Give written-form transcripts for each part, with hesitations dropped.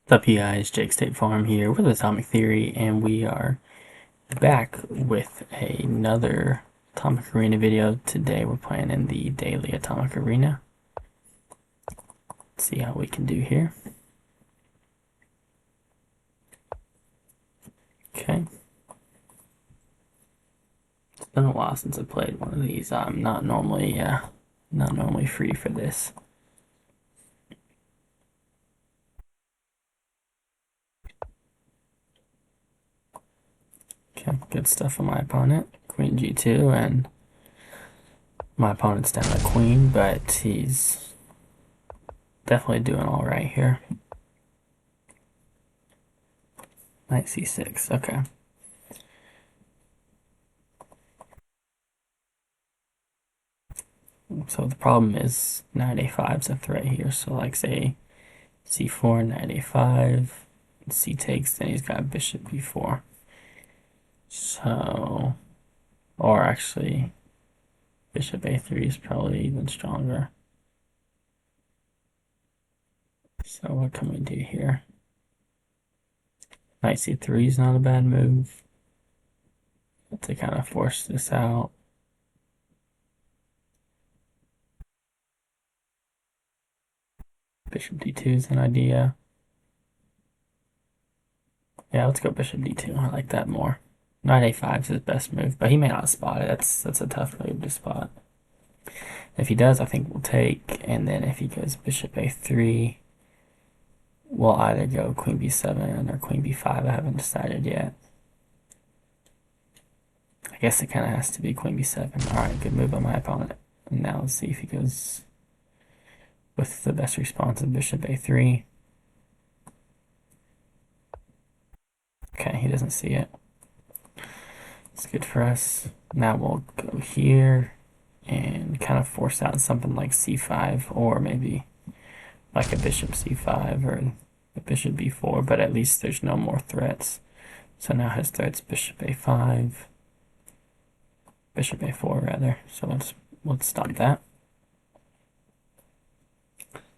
What's up, you guys? Jake State Farm here with Atomic Theory, and we are back with another Atomic Arena video. Today we're playing in the daily Atomic Arena. Let's see how we can do here. Okay. It's been a while since I played one of these. I'm not normally free for this. Okay, good stuff for my opponent. Queen G2, and my opponent's down a queen, but he's definitely doing alright here. Knight C6, okay. So the problem is knight a5 is a threat here. So like say c4, knight a5, c takes, then he's got bishop b4. So, or actually bishop a3 is probably even stronger. So what can we do here? Knight c3 is not a bad move to kind of force this out. Bishop d2 is an idea. Yeah, let's go bishop d2. I like that more. Knight a5 is his best move, but he may not spot it. That's a tough move to spot. If he does, I think we'll take, and then if he goes bishop a3, we'll either go queen b7 or queen b5. I haven't decided yet. I guess it kind of has to be queen b7. Alright, good move on my opponent. And now let's see if he goes with the best response of bishop a3. Okay, he doesn't see it. It's good for us. Now we'll go here and kind of force out something like c5, or maybe like a bishop c5 or a bishop b4, but at least there's no more threats. So now his threat's bishop a5, bishop a4 rather. So let's stop that.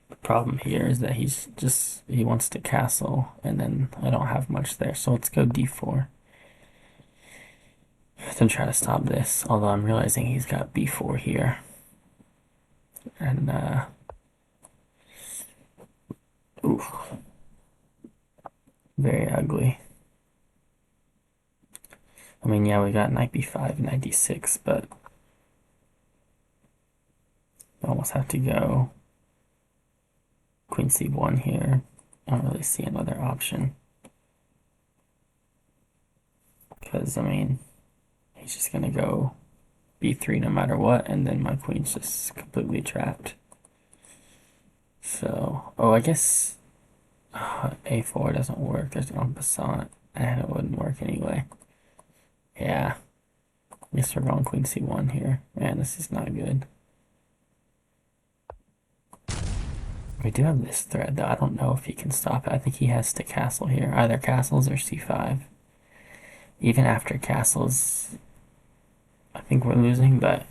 The problem here is that he wants to castle, and then I don't have much there. So let's go d4. Then try to stop this, although I'm realizing he's got b4 here. And oof, very ugly. I mean, yeah, we got knight b5, knight d6, but we almost have to go queen c1 here. I don't really see another option. Because, I mean, he's just going to go b3 no matter what, and then my queen's just completely trapped. So, oh, I guess a4 doesn't work. There's no passant, and it wouldn't work anyway. Yeah. I guess we're going queen c1 here. Man, this is not good. We do have this thread, though. I don't know if he can stop it. I think he has to castle here. Either castles or c5. Even after castles, I think we're losing, but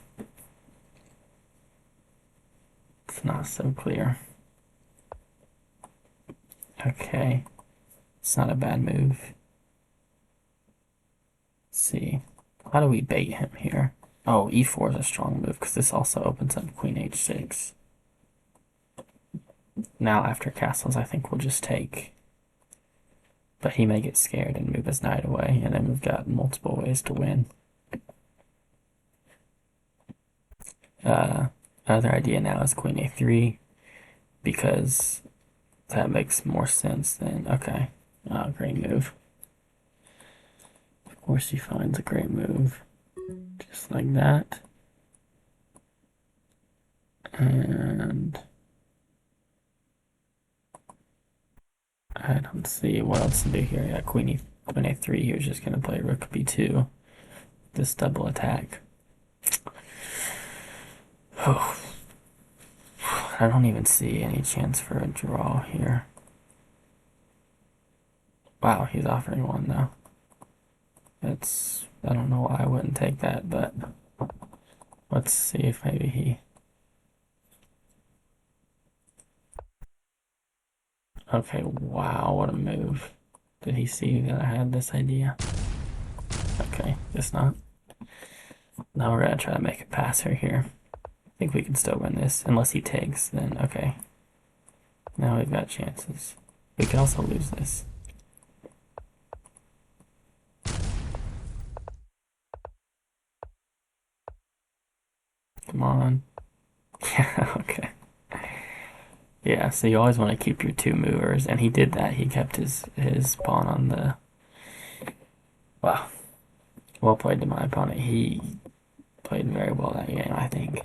it's not so clear. Okay. It's not a bad move. Let's see. How do we bait him here? Oh, e4 is a strong move because this also opens up queen h6. Now after castles, I think we'll just take. But he may get scared and move his knight away, and then we've got multiple ways to win. Another idea now is queen a3, because that makes more sense than, okay, great move. Of course he finds a great move, just like that. And I don't see what else to do here. Yeah, queen a3 here is just going to play rook b2, this double attack. Oh, I don't even see any chance for a draw here. Wow, he's offering one though. I don't know why I wouldn't take that, but let's see if maybe he. Okay, wow, what a move. Did he see that I had this idea? Okay, guess not. Now we're gonna try to make a pass her here. I think we can still win this, unless he takes, then okay. Now we've got chances. We can also lose this. Come on. Yeah, okay. Yeah, so you always want to keep your two movers, and he did that. He kept his pawn on the. Wow. Well played to my opponent. He played very well that game, I think.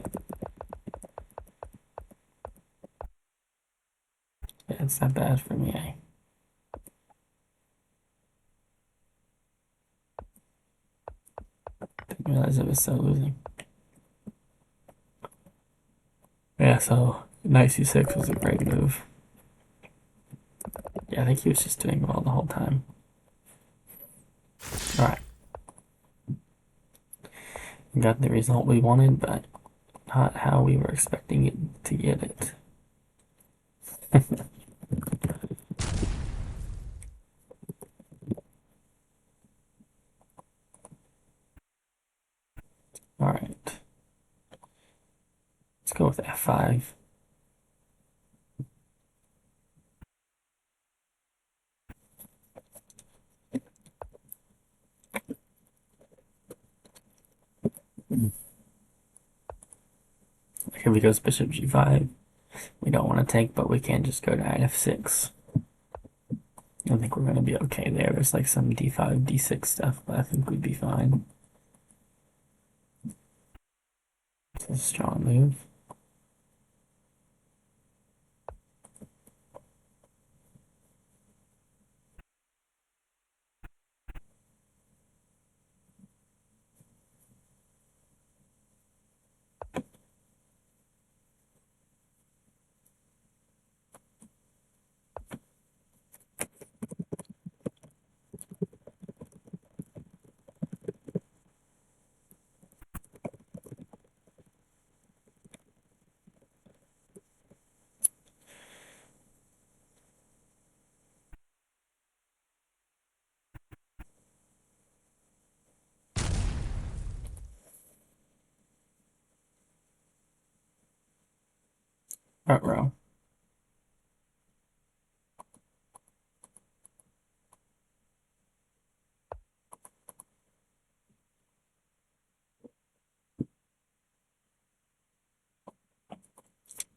Yeah, it's not bad for me. I didn't realize it was so losing. Yeah, so knight c6 was a great move. Yeah, I think he was just doing well the whole time. Alright. Got the result we wanted, but not how we were expecting it to get it. Alright. Let's go with f5. Here we goes bishop g5. We don't want to take, but we can just go to knight f6. I think we're going to be okay there. There's like some d5, d6 stuff, but I think we'd be fine. It's a strong move. Front row.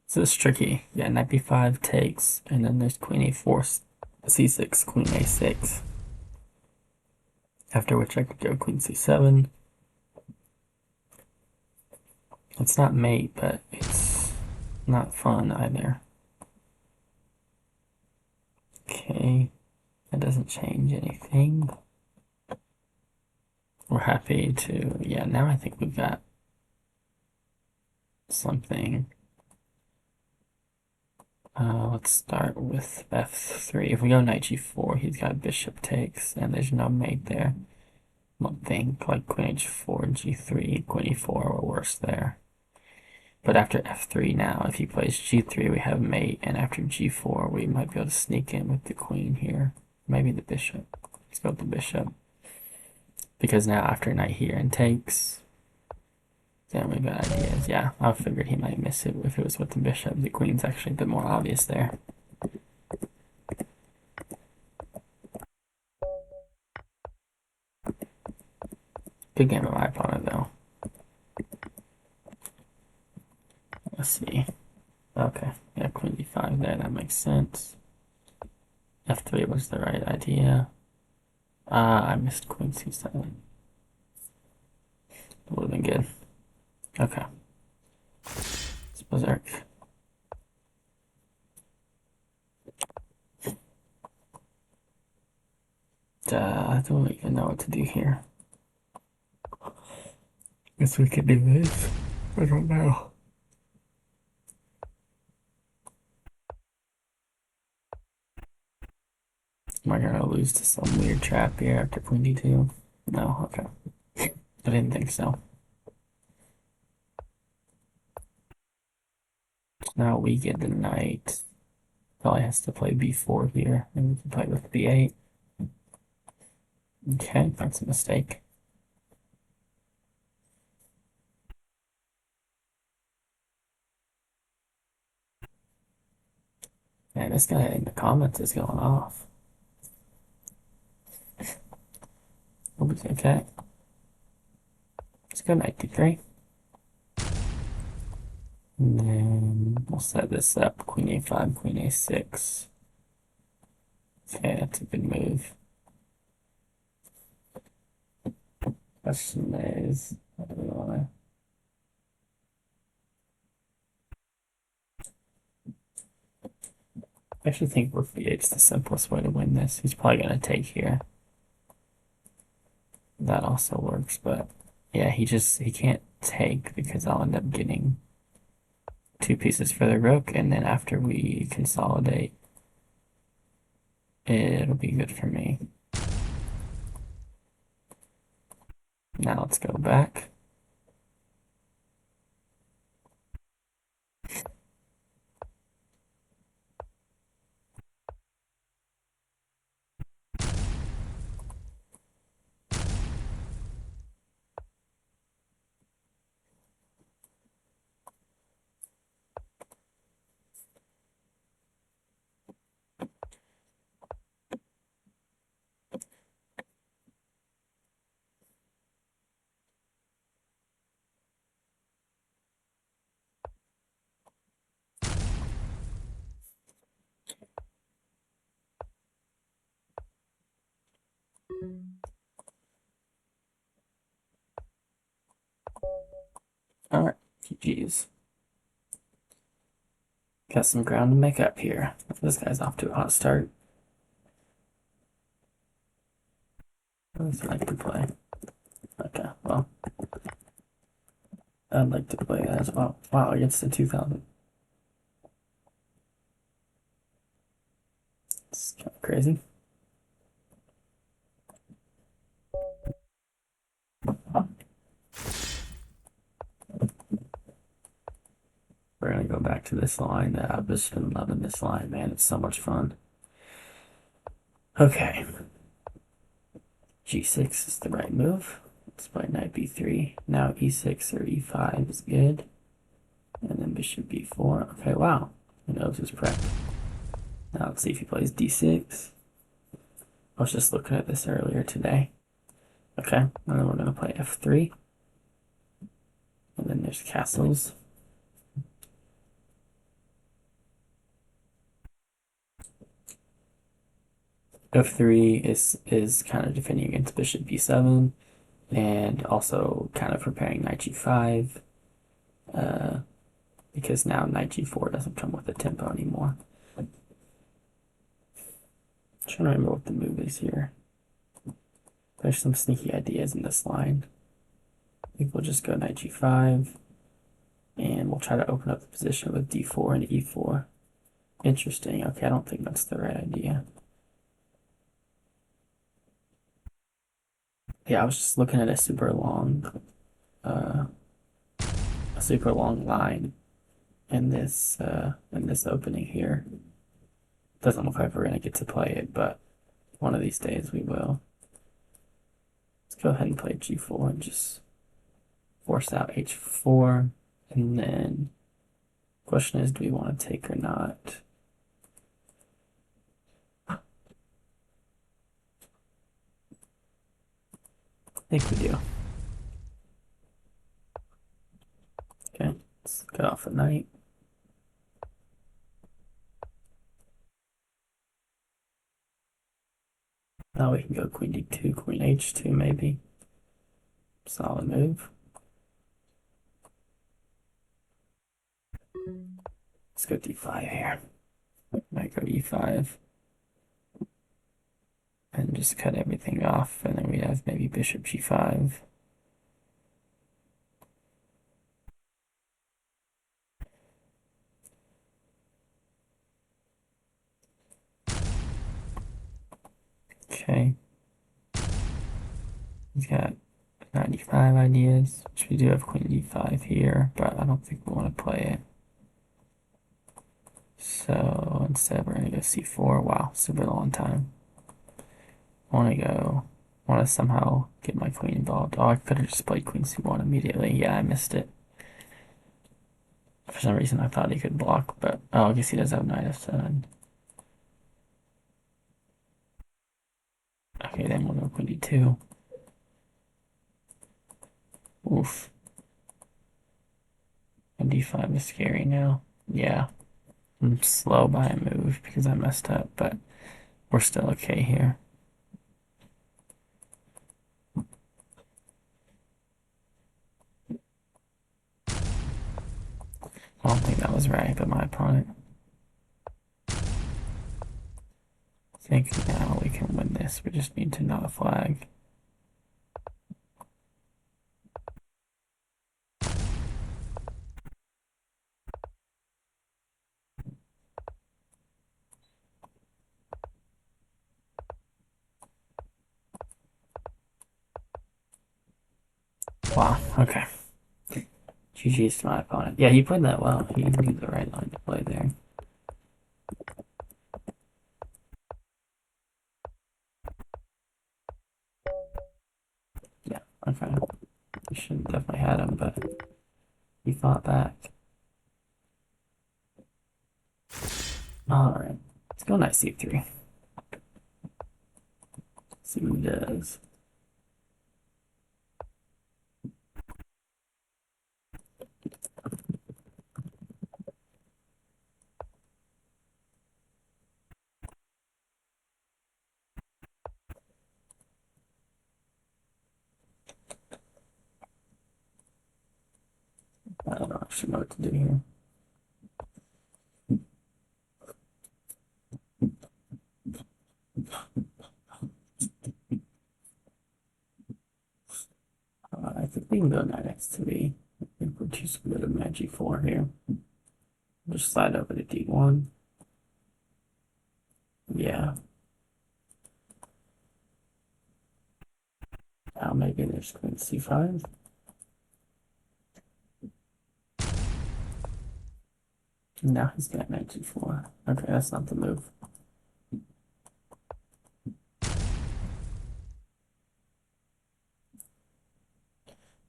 So it's tricky. Yeah, knight b5 takes, and then there's queen a4, c6, queen a6. After which I could go queen c7. It's not mate, but it's not fun either. Okay, that doesn't change anything. We're happy to, yeah, now I think we've got something. Let's start with f3. If we go knight g4, he's got bishop takes, and there's no mate there. I don't think like queen h4, g3, queen e4 or worse there. But after f3 now, if he plays g3, we have mate, and after g4, we might be able to sneak in with the queen here. Maybe the bishop. Let's go with the bishop. Because now after knight here and takes, then we've got ideas. Yeah, I figured he might miss it if it was with the bishop. The queen's actually a bit more obvious there. Good game of my opponent, though. Let's see. Okay, yeah, queen d5 there, that makes sense. f3 was the right idea. I missed queen c7. Would have been good. Okay. Let's berserk. I don't even know what to do here. Guess we could do this. I don't know. Am I gonna lose to some weird trap here after queen d2? No, okay. I didn't think so. Now we get the knight. Probably has to play b4 here, and we can play with b8. Okay, that's a mistake. Man, this guy in the comments is going off. Okay. Let's go knight d3. And then we'll set this up. Queen a5, queen a6. Okay, that's a good move. Question is, what do we want I actually think rook b8 is the simplest way to win this. He's probably going to take here. That also works, but yeah, he can't take because I'll end up getting 2 pieces for the rook, and then after we consolidate, it'll be good for me. Now let's go back. All right, GG's. Got some ground to make up here. This guy's off to a hot start. What does he like to play? Okay, well, I'd like to play that as well. Wow, against the 2000. It's kind of crazy. We're gonna go back to this line. I've just been loving this line, man. It's so much fun. Okay. G6 is the right move. Let's play knight b3. Now e6 or e5 is good. And then bishop b4. Okay, wow. He knows his prep. Now let's see if he plays d6. I was just looking at this earlier today. Okay, and then we're going to play f3. And then there's castles. F3 is kind of defending against bishop b7 and also kind of preparing knight g5 because now knight g4 doesn't come with a tempo anymore. I'm trying to remember what the move is here. There's some sneaky ideas in this line. I think we'll just go knight g5 and we'll try to open up the position with d4 and e4. Interesting. Okay, I don't think that's the right idea. Yeah, I was just looking at a super long line in this opening here. Doesn't look like we're gonna get to play it, but one of these days we will. Let's go ahead and play g4 and just force out h4, and then question is, do we want to take or not? I think we do. Okay, let's cut off a knight. Now we can go queen d2, queen h2 maybe. Solid move. Let's go d5 here. Might go e5. And just cut everything off, and then we have maybe bishop g5. Okay. He's got 95 ideas, which we do have queen d5 here, but I don't think we want to play it. So instead. We're gonna go c4. Wow, super long time. Want to somehow get my queen involved. Oh, I could have just played queen c1 immediately. Yeah, I missed it. For some reason, I thought he could block, but oh, I guess he does have knight f7. Okay, then we'll go queen d2. Oof. And d5 is scary now. Yeah, I'm slow by a move because I messed up, but we're still okay here. I don't think that was right, but my opponent. I think now we can win this. We just need to not flag. Wow, okay. GG's to my opponent. Yeah, he played that well. He knew the right line to play there. Yeah, okay. You should have definitely had him, but he fought back. Alright. Let's go knight c3. See what he does. I don't actually know what to do here. I think we can go knight x3. I think we're just good at magic 4 here. Just slide over to d1. Yeah. Now maybe there's queen c5. Now he's got knight g4. Okay, that's not the move.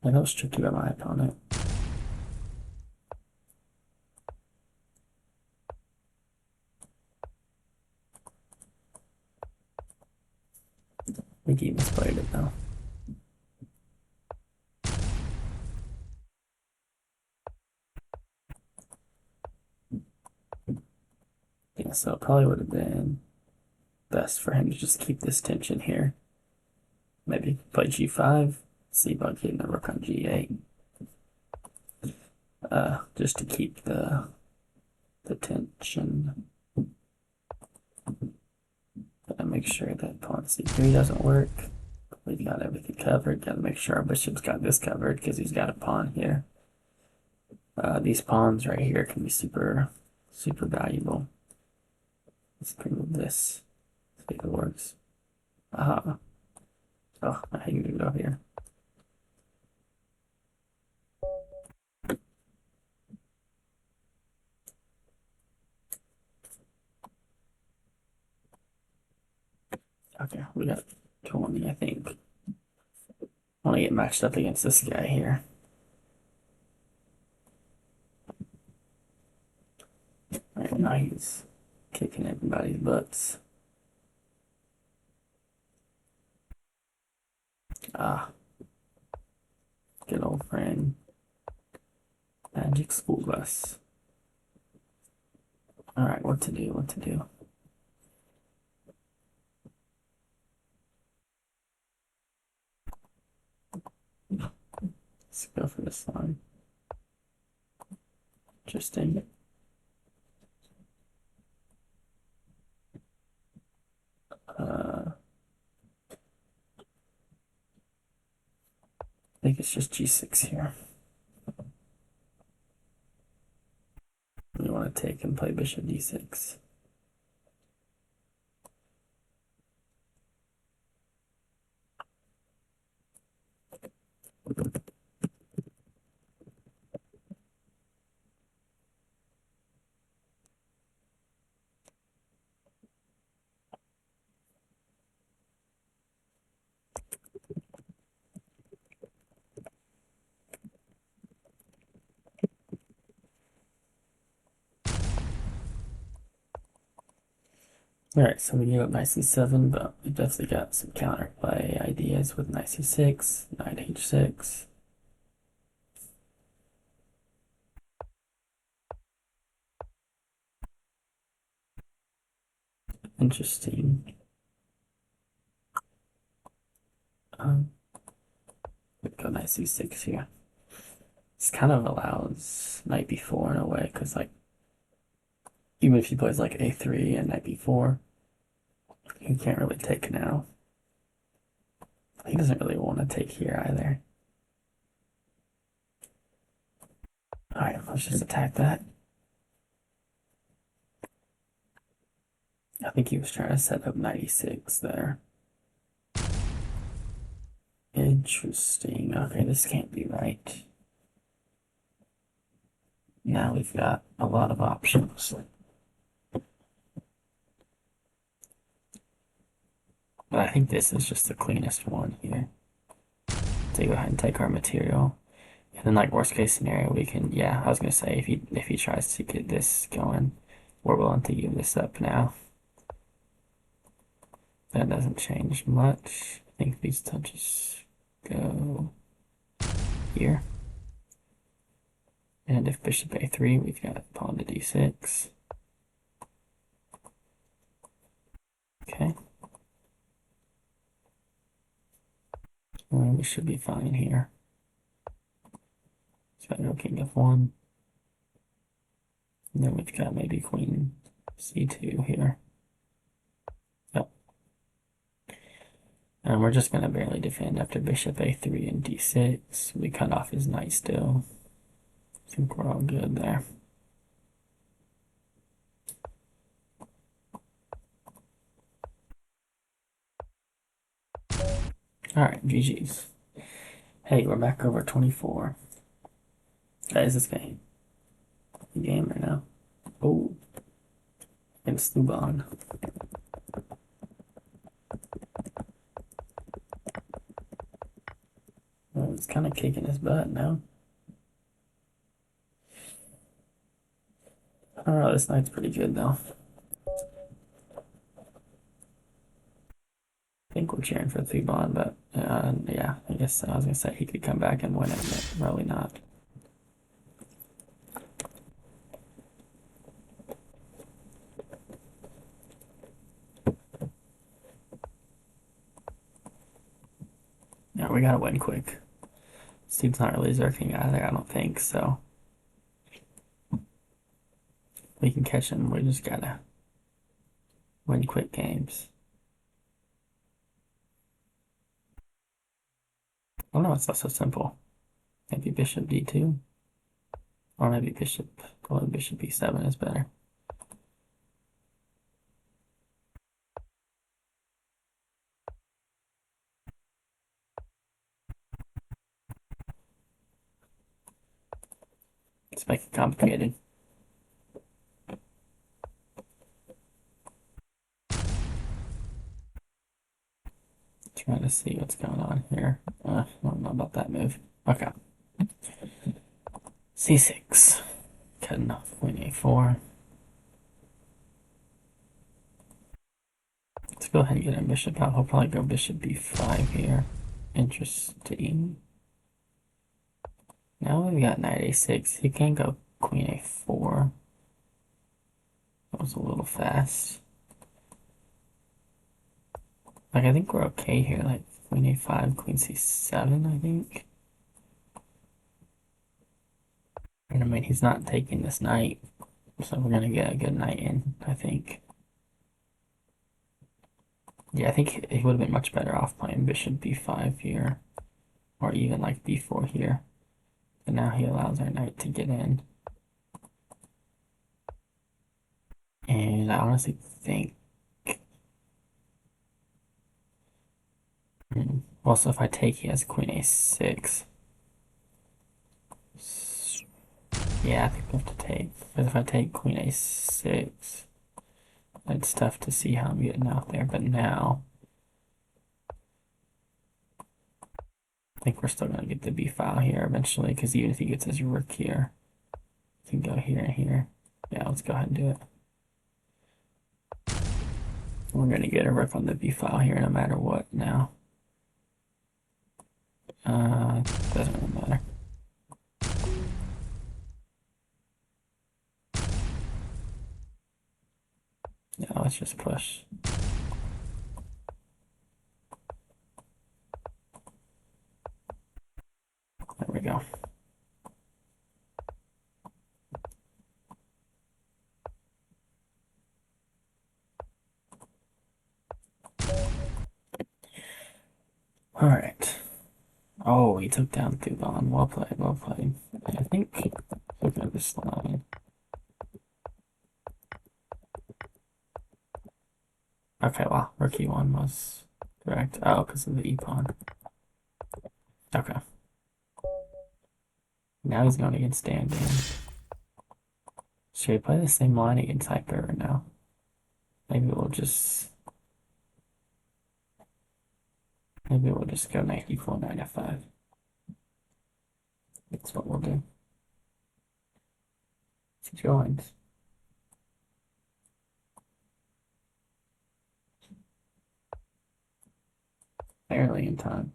That was tricky by my opponent. I think he misplayed it though. Yeah, so it probably would have been best for him to just keep this tension here. Maybe play g5, see about getting a rook on g8. Just to keep the tension. Gotta make sure that pawn c3 doesn't work. We've got everything covered. Gotta make sure our bishop's got this covered because he's got a pawn here. These pawns right here can be super valuable. Let's remove this. See if it works. Oh, I need to go here. Okay, we got 20, I think. I want to get matched up against this guy here. Right now he's kicking everybody's butts. Ah, good old friend. Magic School Bus. Alright, what to do, what to do. Let's go for this line. Interesting. I think it's just g6 here. We want to take and play bishop d6. Alright, so we gave up knight c7, but we definitely got some counterplay ideas with knight c6, knight h6. Interesting. We go knight c6 here. This kind of allows knight b4 in a way, because like even if he plays like a3 and knight b4, he can't really take now. He doesn't really want to take here either. Alright, let's just attack that. I think he was trying to set up knight e6 there. Interesting. Okay, this can't be right. Now we've got a lot of options. But I think this is just the cleanest one here. To go ahead and take our material. And then like worst case scenario we can, yeah, I was gonna say if he tries to get this going, we're willing to give this up now. That doesn't change much. I think these touches go here. And if bishop a3, we've got pawn to d6. Okay. Well, we should be fine here. It's got no king f1. And then we've got maybe queen c2 here. Yep. And we're just going to barely defend after bishop a3 and d6. We cut off his knight still. I think we're all good there. Alright, GG's. Hey, we're back over 24. Is this game? Game right now. Oh, against Luban. Well, it's kind of kicking his butt now. I don't know, this knight's pretty good though. I think we're cheering for Thuban, but yeah, I guess I was gonna say he could come back and win it, but probably not. Yeah, we gotta win quick. Steve's not really zerking either, I don't think, so we can catch him. We just gotta win quick games. Oh no, it's not so simple. Maybe bishop d2, or maybe bishop e7 is better. Let's make it complicated. Trying to see what's going on here. I don't know about that move. Okay. c6. Cutting off queen a4. Let's go ahead and get a bishop out. He'll probably go bishop b5 here. Interesting. Now we've got knight a6. He can go queen a4. That was a little fast. Like, I think we're okay here. Like, queen a5, queen c7, I think. And I mean, he's not taking this knight. So we're gonna get a good knight in, I think. Yeah, I think he would have been much better off playing bishop b5 here. Or even like b4 here. But now he allows our knight to get in. And I honestly think... Well, so if I take, he has queen a6. Yeah, I think we have to take. Because if I take queen a6, it's tough to see how I'm getting out there. But now, I think we're still going to get the b file here eventually. Because even if he gets his rook here, he can go here and here. Yeah, let's go ahead and do it. We're gonna get a rook on the b file here no matter what now. Doesn't really matter. Yeah, let's just push. There we go. All right. Oh, he took down Thuban. Well played, well played. I think looking at this line. Okay, well, rookie one was correct. Oh, because of the e-pawn. Okay. Now he's going against Dan. Should we play the same line against Hyper now? Maybe we'll just go knight e4, knight f5. That's what we'll do. He joins. Barely in time.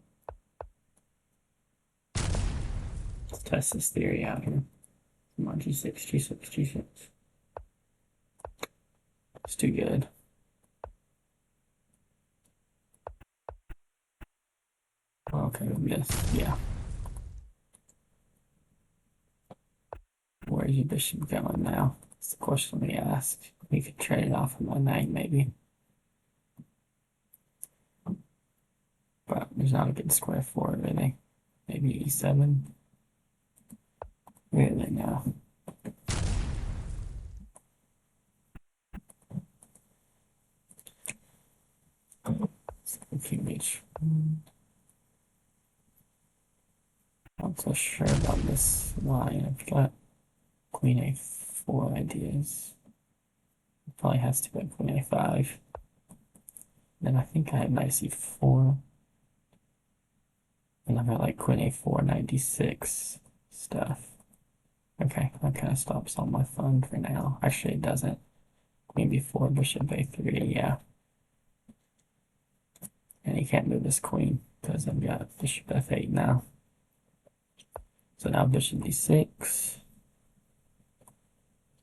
Let's test this theory out here. Come on, g6, g6, g6. It's too good. Okay, yes, yeah. Where's your bishop going now? That's the question we ask. We could trade it off of my knight, maybe. But there's not a good square for it, really. Maybe e7. Really, no. QH. Not so sure about this line. I've got queen a4 ideas. It probably has to go queen a5. Then I think I have knight c4. And I've got like queen a4, knight d6 stuff. Okay, that kind of stops all my fun for now. Actually, it doesn't. Queen b4, bishop a3, yeah. And he can't move his queen because I've got bishop f8 now. So now bishop d6.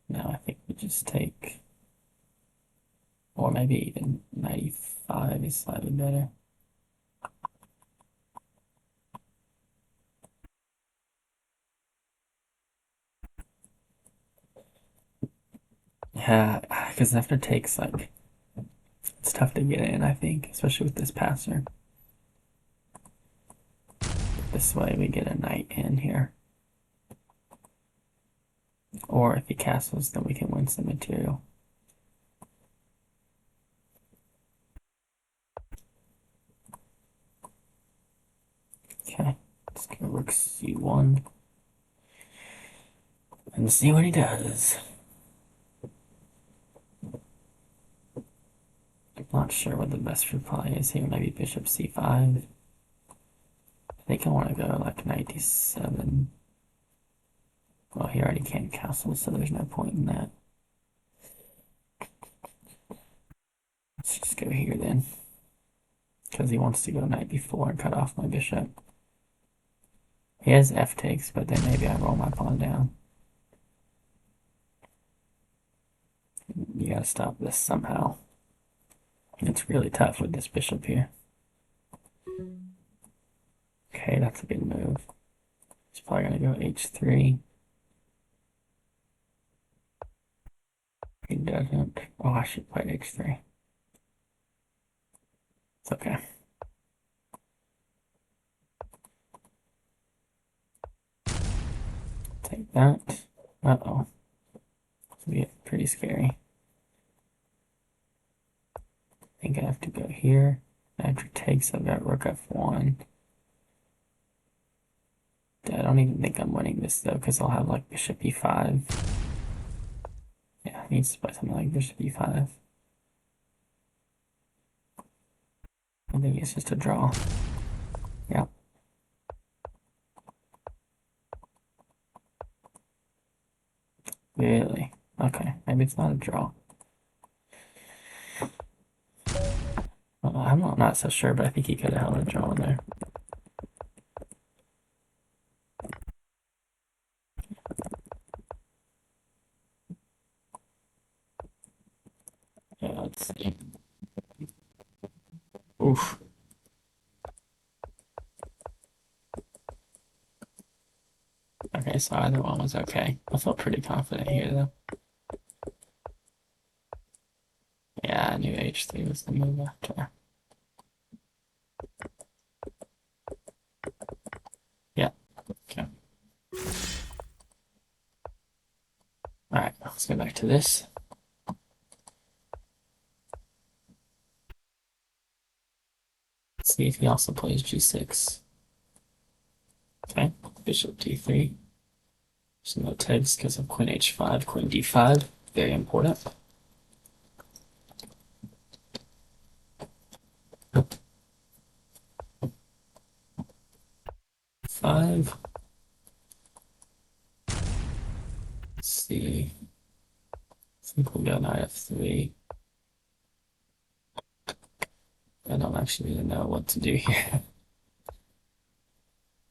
Now I think we just take, or maybe even knight e5 is slightly better. Yeah, because after takes, like, it's tough to get in, I think, especially with this passer. This way we get a knight in here. Or if he castles, then we can win some material. Okay, let's go rook c1. And see what he does. I'm not sure what the best reply is here. Maybe bishop c5. I think I want to go like knight d7. Well, he already can't castle, so there's no point in that. Let's just go here then. Because he wants to go knight b4 and cut off my bishop. He has f takes, but then maybe I roll my pawn down. You gotta stop this somehow. It's really tough with this bishop here. Okay, that's a good move. He's probably gonna go h3. He doesn't. Oh, I should play h3. It's okay. Take that. Uh-oh. This will be pretty scary. I think I have to go here. After takes, I've got rook f1. I don't even think I'm winning this though, because I'll have like bishop e5. Yeah, I need to play something like bishop e5. I think it's just a draw. Yeah. Really? Okay, maybe it's not a draw. I'm not so sure, but I think he could have held a draw in there. Yeah, let's see. Oof. Okay, so either one was okay. I felt pretty confident here, though. Yeah, I knew H3 was the move after. Yeah, okay. Alright, let's go back to this. Let's see if he also plays G6. Okay, bishop D3. There's no takes because of queen H5, queen D5. Very important. Five. Let's see. I think we'll go knight F3. I don't actually really know what to do here.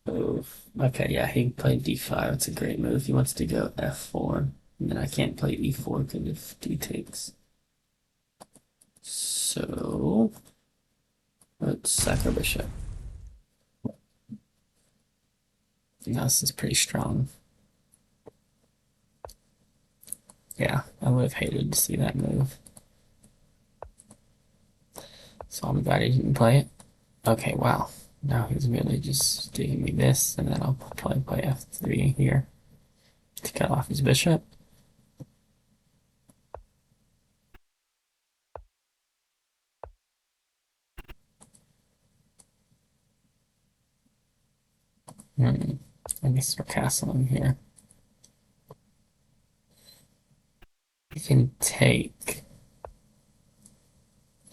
Oh, okay, yeah, he played D5. It's a great move. He wants to go F4. And then I can't play E4 because of D takes. So let's sack our bishop. Now this is pretty strong. Yeah, I would have hated to see that move. So I'm glad he didn't play it. Okay, wow. Now he's really just giving me this, and then I'll probably play F3 here to cut off his bishop. I guess we're castling here. He can take.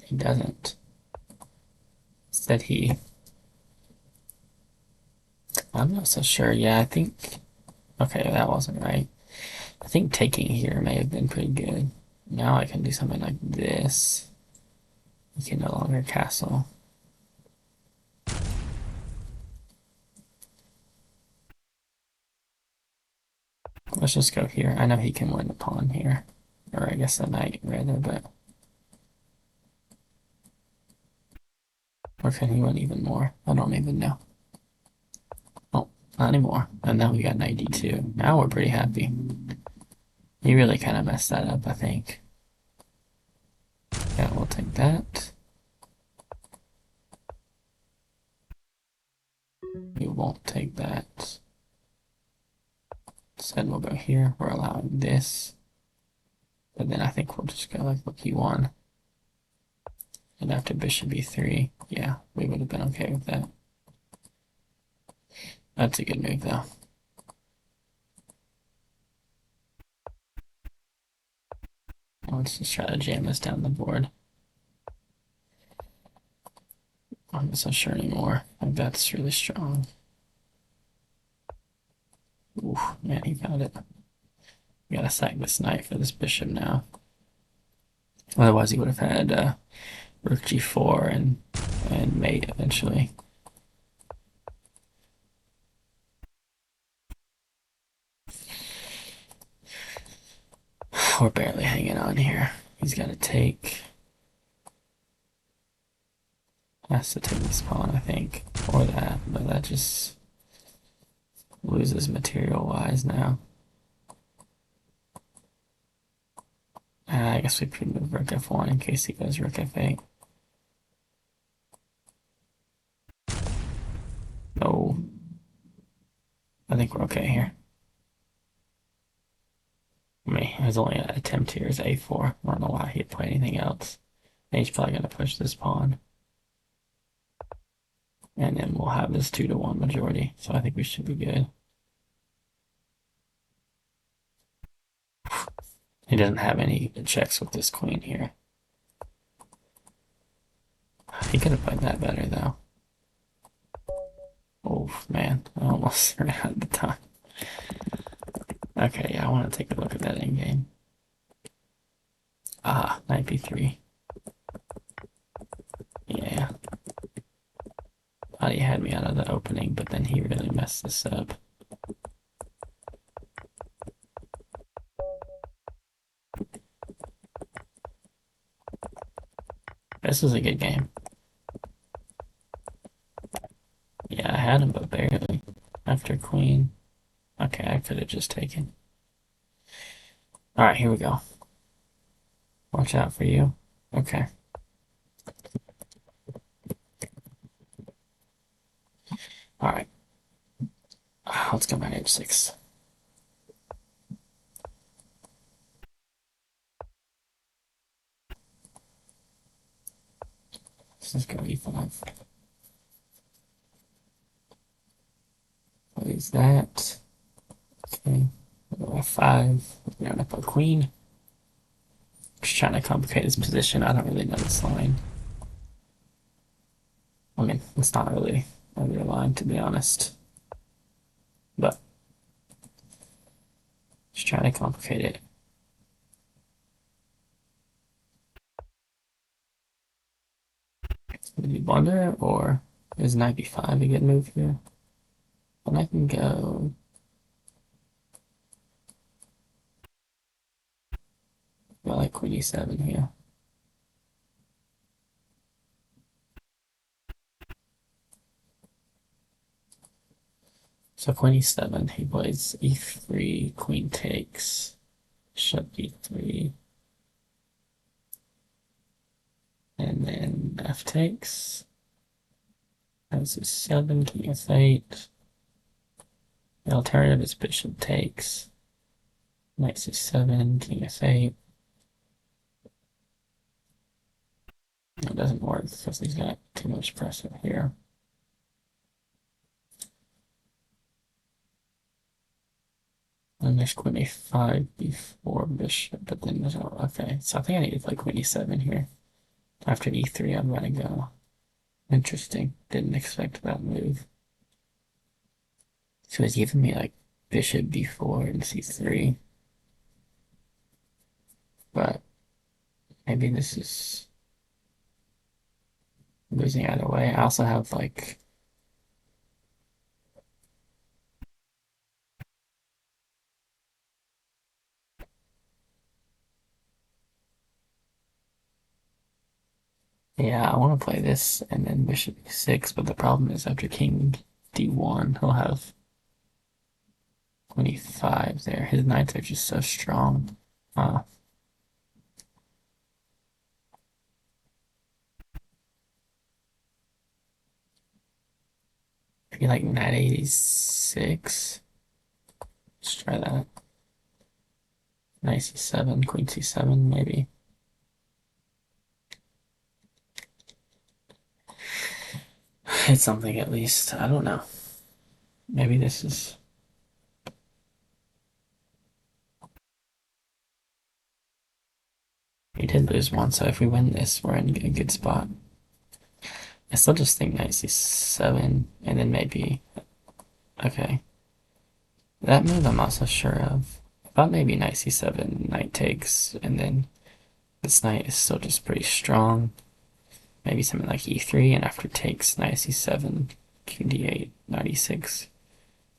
He doesn't. Instead, I'm not so sure. Yeah, I think. Okay, that wasn't right. I think taking here may have been pretty good. Now I can do something like this. You can no longer castle. Let's just go here. I know he can win the pawn here. Or I guess the knight, rather, but... Or can he win even more? I don't even know. Oh, not anymore. And now we got knight d2. Now we're pretty happy. He really kind of messed that up, I think. Yeah, we'll take that. We won't take that. Instead, we'll go here. We're allowing this. But then I think we'll just go like rook e1. And after bishop e3, yeah, we would have been okay with that. That's a good move, though. Let's just try to jam this down the board. I'm not so sure anymore. Like, that's really strong. Ooh, man, he got it. We gotta sack this knight for this bishop now. Otherwise, he would have had rook g4 and mate eventually. We're barely hanging on here. He's got to take. Has to take this pawn, I think, or that, but that just loses material-wise now. I guess we could move rook f1 in case he goes rook f8. No. I think we're okay here. I mean, his only attempt here is a4. I don't know why he'd play anything else. And he's probably going to push this pawn. And then we'll have this 2-1 majority. So I think we should be good. He doesn't have any checks with this queen here. He could have played that better, though. Oh, man. I almost ran out of the time. Okay, yeah, I want to take a look at that endgame. Ah, knight b3. Yeah, thought he had me out of the opening, but then he really messed this up. This was a good game. Yeah, I had him, but barely. After queen. Okay, I could have just taken. Alright, here we go. Watch out for you. Okay. Alright. Let's go back to h6. Let's go e5. What is that? Okay. F5. We're gonna put queen. Just trying to complicate his position. I don't really know this line. I mean, it's not really a real line, to be honest. But just trying to complicate it. Did he blunder, or is knight b5 a good move here? And I can go. I like queen e7 here. So queen e7, he plays e3, queen takes, bishop b3, and then f takes. That's e7, king f8. The alternative is bishop takes, knight c7, king f8. It doesn't work because he's got too much pressure here. And there's queen a5 before bishop, but then there's okay. So I think I need to play queen e7 here. After e3, I'm gonna go. Interesting. Didn't expect that move. So he's giving me like bishop b4 and c3. But maybe this is losing either way. I also have like yeah, I want to play this and then bishop e6, but the problem is after king d1, he'll have 25 there. His knights are just so strong. I feel like knight 86. Let's try that. Knight c7, queen c7, maybe. Hit something at least. I don't know. Maybe this is. We did lose one, so if we win this, we're in a good spot. I still just think knight c7, and then maybe. Okay. That move I'm also sure of. I thought maybe knight c7, knight takes, and then this knight is still just pretty strong. Maybe something like e3, and after takes, knight c7, king d8, knight e6,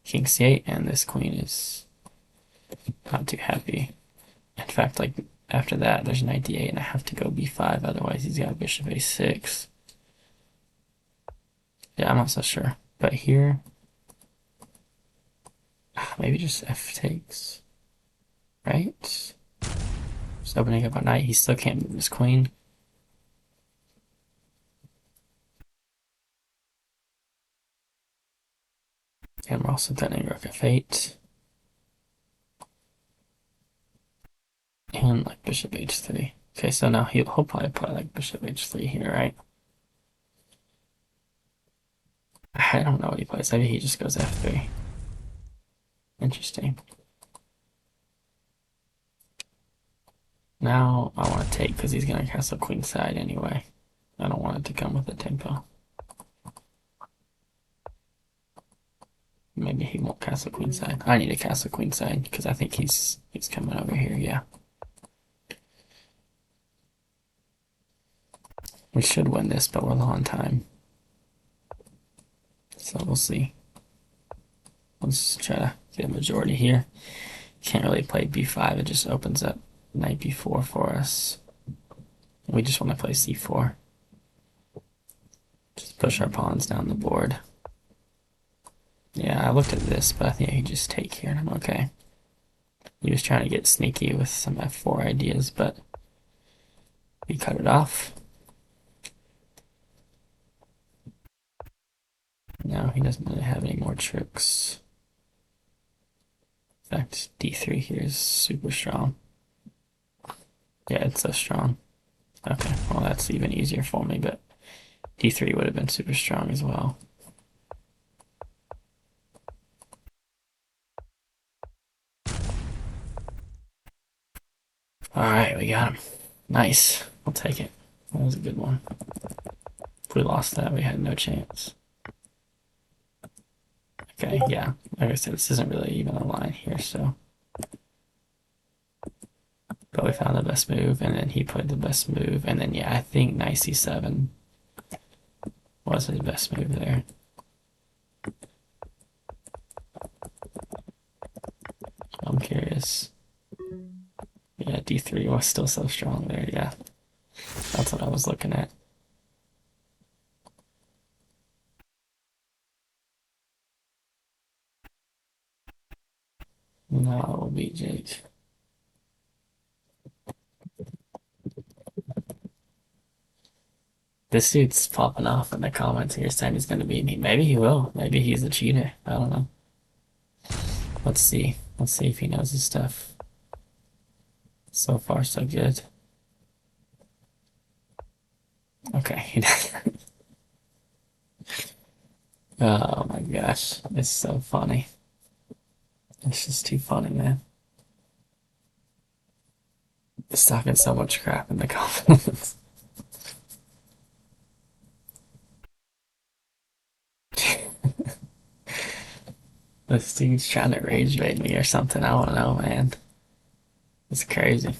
king c8, and this queen is not too happy. In fact, like after that, there's knight d8, and I have to go b5, otherwise he's got bishop a6. Yeah, I'm not so sure. But here, maybe just f takes, right? Just opening up a knight, he still can't move his queen. And we're also threatening rook f8. And like bishop h3. Okay, so now he'll probably play like bishop h3 here, right? I don't know what he plays. Maybe he just goes f3. Interesting. Now I want to take because he's going to castle queenside anyway. I don't want it to come with a tempo. Maybe he won't castle queenside. I need to castle queenside because I think he's coming over here. Yeah. We should win this, but we're low on time. So we'll see. Let's try to get a majority here. Can't really play b5. It just opens up knight b4 for us. We just want to play c4. Just push our pawns down the board. Yeah, I looked at this, but I think I can just take here and I'm okay. He was trying to get sneaky with some f4 ideas, but we cut it off. No, he doesn't really have any more tricks. In fact, d3 here is super strong. Yeah, it's so strong. Okay, well that's even easier for me, but d3 would have been super strong as well. Alright, we got him. Nice. I'll take it. That was a good one. If we lost that, we had no chance. Okay, yeah. Like I said, this isn't really even a line here, so. But we found the best move, and then he played the best move, and then yeah, I think knight c7 was his best move there. I'm curious. Yeah, d3 was still so strong there, yeah. That's what I was looking at. Now I will beat Jake. This dude's popping off in the comments here saying he's gonna beat me. Maybe he will. Maybe he's a cheater. I don't know. Let's see. Let's see if he knows his stuff. So far, so good. Okay, he doesn't. Oh my gosh. It's so funny. It's just too funny, man. He's talking so much crap in the comments. This dude's trying to rage bait me or something. I don't know, man. It's crazy.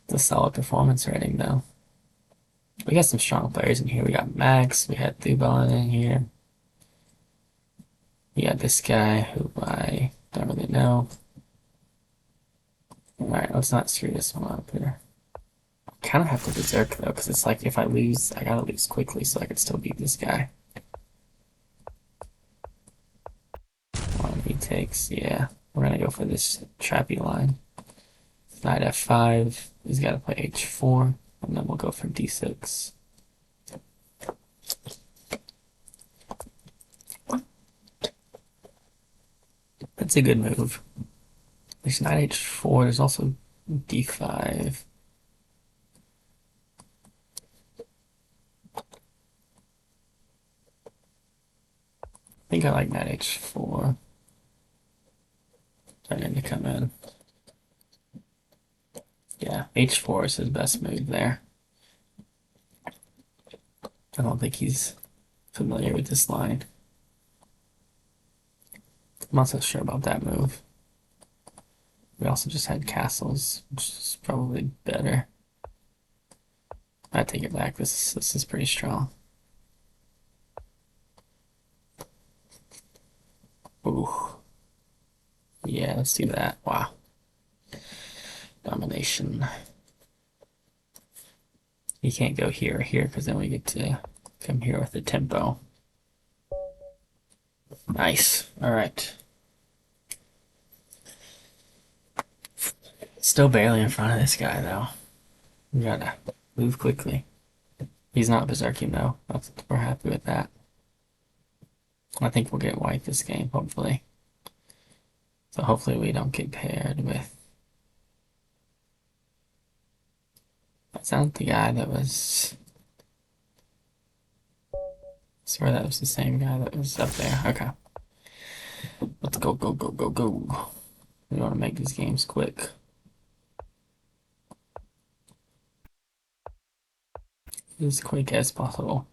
It's a solid performance rating, though. We got some strong players in here. We got Max. We had Thuban in here. We got this guy who I don't really know. Alright, let's not screw this one up here. I kind of have to berserk, though, because it's like if I lose, I gotta lose quickly so I can still beat this guy. One he takes, yeah. We're gonna go for this trappy line. Knight f5. He's got to play h4, and then we'll go for d6. That's a good move. There's knight h4. There's also d5. I think I like knight h4. Starting to come in. Yeah, h4 is his best move there. I don't think he's familiar with this line. I'm not so sure about that move. We also just had castles, which is probably better. I take it back. This is pretty strong. Ooh. Yeah, let's do that. Wow. Domination. You can't go here or here because then we get to come here with the tempo. Nice. All right. Still barely in front of this guy though. We gotta move quickly. He's not berserking though. We're happy with that. I think we'll get white this game, hopefully. So hopefully we don't get paired with. That's not the guy that was. I swear that was the same guy that was up there. Okay. Let's go, go, go, go, go. We want to make these games quick. As quick as possible.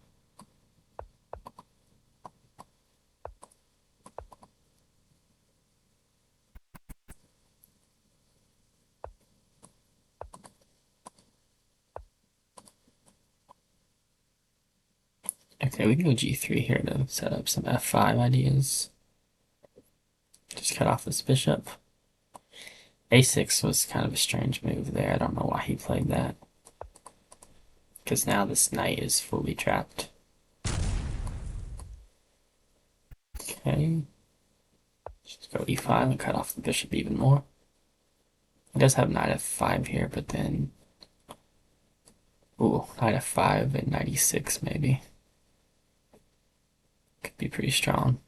check there. We can go g3 here to set up some f5 ideas. Just cut off this bishop. a6 was kind of a strange move there. I don't know why he played that. Because now this knight is fully trapped. Okay. Just go e5 and cut off the bishop even more. He does have knight f5 here, but then... Ooh, knight f5 and knight e6 maybe. Could be pretty strong.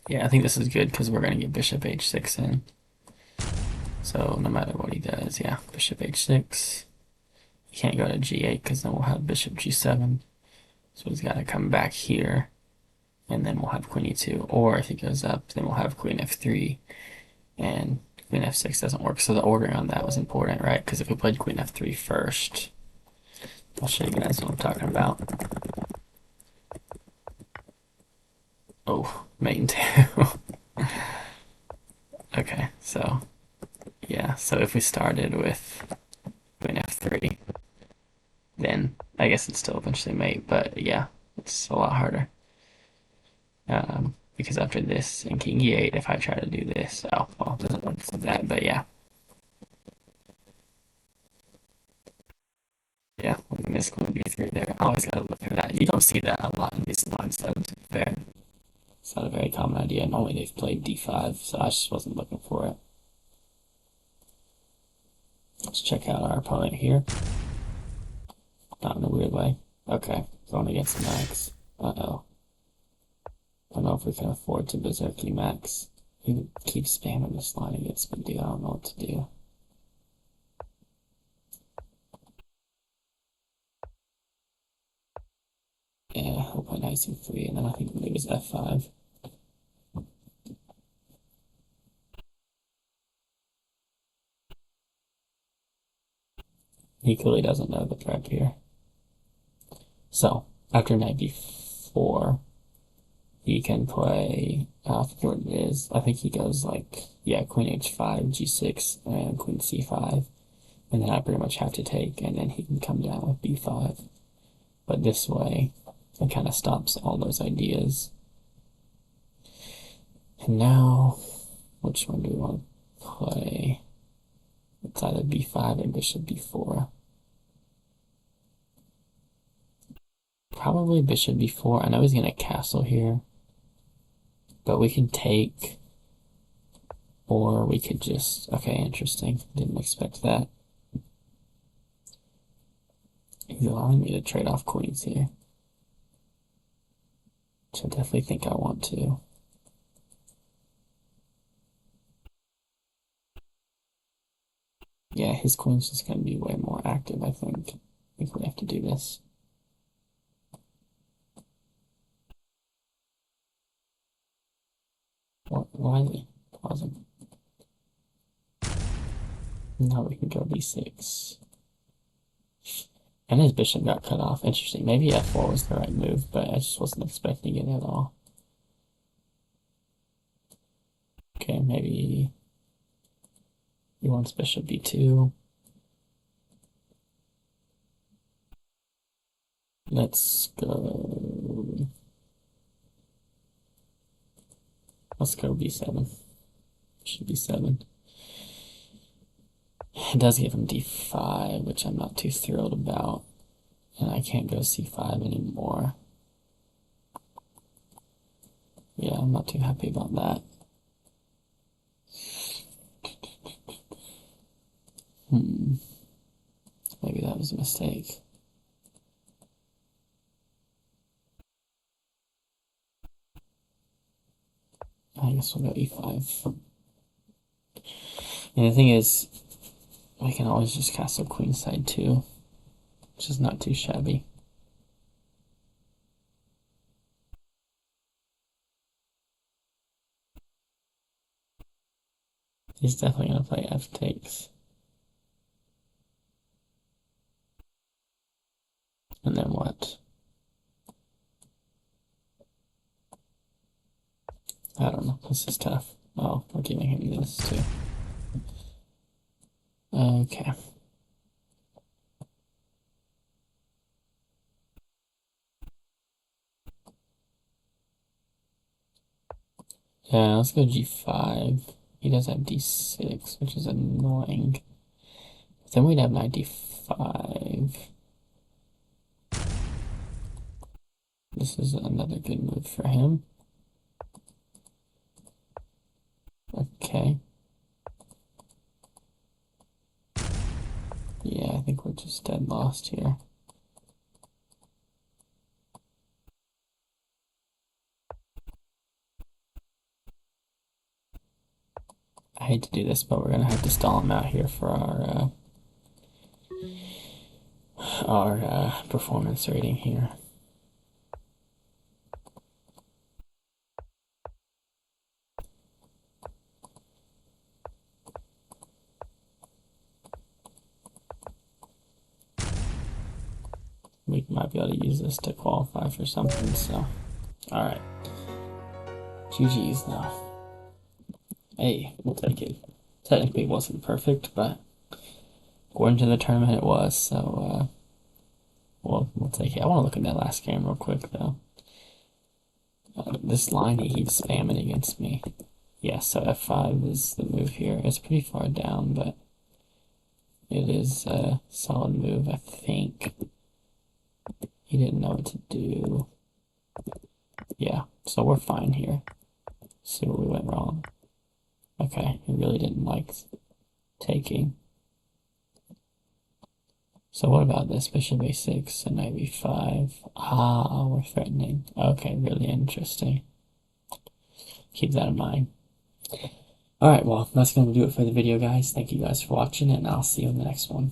Yeah, I think this is good because we're going to get bishop h6 in. So no matter what he does, yeah, bishop h6. He can't go to g8 because then we'll have bishop g7. So he's got to come back here, and then we'll have queen e2. Or if he goes up, then we'll have queen f3, and queen f6 doesn't work. So the ordering on that was important, right? Because if we played queen f3 first, I'll show you guys what I'm talking about. Oh, main 2. Okay, so yeah, so if we started with queen f3, then I guess it's still eventually mate, but yeah, it's a lot harder. Because after this and king e8, if I try to do this, oh, well, it doesn't work for that, but yeah. Yeah, miss queen b3 there. I always gotta look at that. You don't see that a lot in these lines, though, to be fair. It's not a very common idea. Normally they've played d5, so I just wasn't looking for it. Let's check out our opponent here. Not in a weird way. Okay, going against Max. Uh-oh. I don't know if we can afford to berserky Max. He keeps spamming this line against me, dude. I don't know what to do. Yeah, we'll play knight c3, and then I think the move is f5. He clearly doesn't know the prep here. So, after knight b4, he can play, I forget what it is. I think he goes like, yeah, queen h5, g6, and queen c5. And then I pretty much have to take, and then he can come down with b5. But this way, it kind of stops all those ideas. And now, which one do we want to play? It's either b5 or bishop b4. Probably bishop b4. I know he's going to castle here, but we can take, or we could just, okay, interesting. Didn't expect that. He's allowing me to trade off queens here, which I definitely think I want to. Yeah, his queen's just going to be way more active, I think. I think we have to do this. Why is he pausing? Now we can go b6. And his bishop got cut off. Interesting. Maybe f4 was the right move, but I just wasn't expecting it at all. Okay, maybe he wants bishop b2. Let's go. Let's go b7. Should be 7. It does give him d5, which I'm not too thrilled about. And I can't go c5 anymore. Yeah, I'm not too happy about that. Maybe that was a mistake. I guess we'll go e5. And the thing is, we can always just castle queenside too, which is not too shabby. He's definitely going to play f takes. And then what? I don't know. This is tough. Oh, we're giving him this too. Okay. let's go g5. He does have d6, which is annoying. Then we'd have knight d5. This is another good move for him. Okay. Yeah, I think we're just dead lost here. I hate to do this, but we're gonna have to stall him out here for our performance rating here. We might be able to use this to qualify for something, so. Alright. GG's though. Hey, we'll take it. Technically it wasn't perfect, but according to the tournament it was, so we'll take it. I want to look at that last game real quick though. This line he keeps spamming against me. Yeah, so f5 is the move here. It's pretty far down, but it is a solid move, I think. He didn't know what to do. Yeah, so we're fine here. See where we went wrong. Okay, he really didn't like taking. So what about this? Bishop a6 and knight b5. Ah, we're threatening. Okay, really interesting. Keep that in mind. Alright, well, that's going to do it for the video, guys. Thank you guys for watching, and I'll see you in the next one.